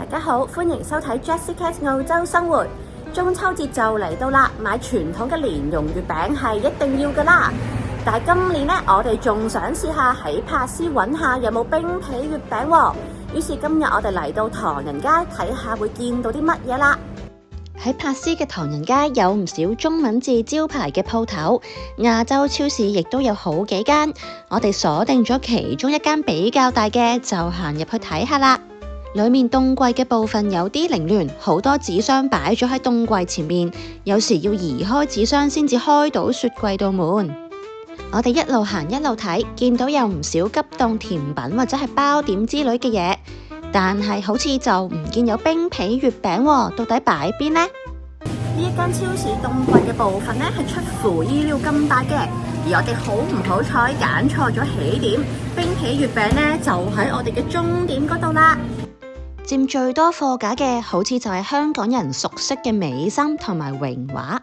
大家好，歡迎收睇 Jessica's 澳洲生活。中秋節就嚟到啦，買傳統嘅蓮蓉月餅係一定要㗎啦。但係今年呢，我哋仲想試下喺珀斯揾下有冇冰皮月餅喎。於是今日我哋嚟到唐人街睇下會見到啲乜嘢啦。喺珀斯嘅唐人街有唔少中文字招牌嘅鋪頭，亞洲超市亦都有好幾間。我哋鎖定咗其中一間比較大嘅，就行入去睇下啦。裏面凍櫃嘅部分有啲凌亂，好多紙箱擺咗喺凍櫃前面，有時要移開紙箱先至開到雪櫃度門。我哋一路行一路睇，見到有唔少急凍甜品或者係包點之類嘅嘢。但係好似就唔見有冰皮月餅喎，到底擺邊呢？呢一間超市凍櫃嘅部分呢係出乎意料咁大嘅，而我哋好唔好彩揀錯咗起點，冰皮月餅呢就喺我哋嘅終點嗰度啦。佔最多貨架嘅好似就係香港人熟悉嘅美心同埋榮華，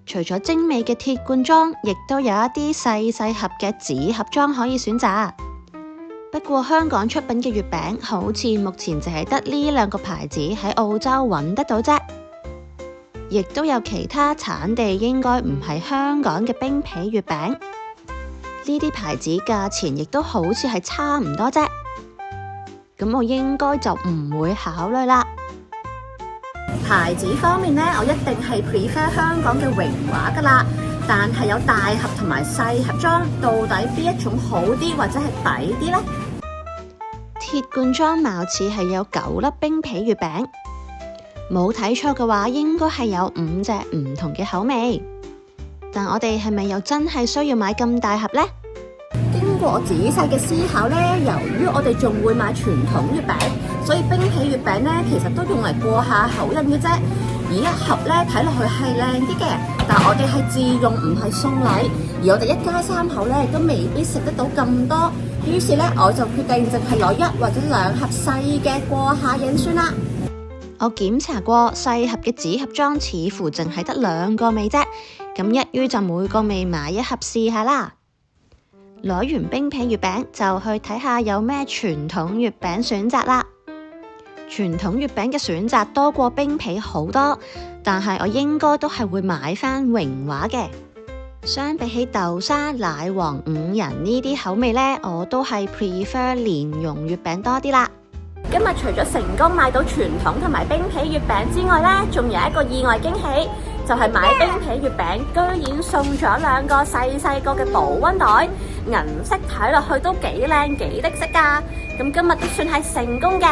除咗精美嘅鐵罐裝，亦都有一啲細細盒嘅紙盒裝可以選擇。不過香港出品嘅月餅好似目前淨係得呢兩個牌子喺澳洲揾得到啫，亦都有其他產地應該唔係香港嘅冰皮月餅，呢啲牌子價錢亦都好似係差唔多啫，咁我應該就唔會考慮啦。牌子方面呢，我一定係 prefer 香港嘅榮華噶啦，但係有大盒同埋細盒裝，到底邊一種好啲或者係抵啲呢？鐵罐裝貌似係有9粒冰皮月餅，冇睇錯嘅話應該係有5隻唔同嘅口味，但我哋係咪又真係需要買咁大盒呢？經過仔細嘅思考呢，由於我哋仲會買傳統月餅，所以冰皮月餅呢其實都用嚟過下口癮嘅啫。而一盒呢睇落去係靚啲嘅，但我哋係自用唔係送禮，而我哋一家3口呢都未必食得到咁多，於是呢我就決定淨係攞1或者2盒細嘅過下癮算啦。我檢查過細盒嘅紙盒裝似乎淨係得2個味啫，咁一於就每個味買1盒試下啦。攞完冰皮月餅就去睇下有咩傳統月餅選擇啦。傳統月餅嘅選擇多過冰皮好多，但係我應該都係會買返榮華嘅。相比起豆沙、奶黃、五仁呢啲口味呢，我都係 prefer 蓮蓉月餅多啲啦。今日除咗成功買到傳統同埋冰皮月餅之外呢，仲有一個意外驚喜，就係買冰皮月餅居然送咗2個細個嘅保溫袋，銀色睇落去都幾靚幾的色㗎。咁今日都算係成功嘅。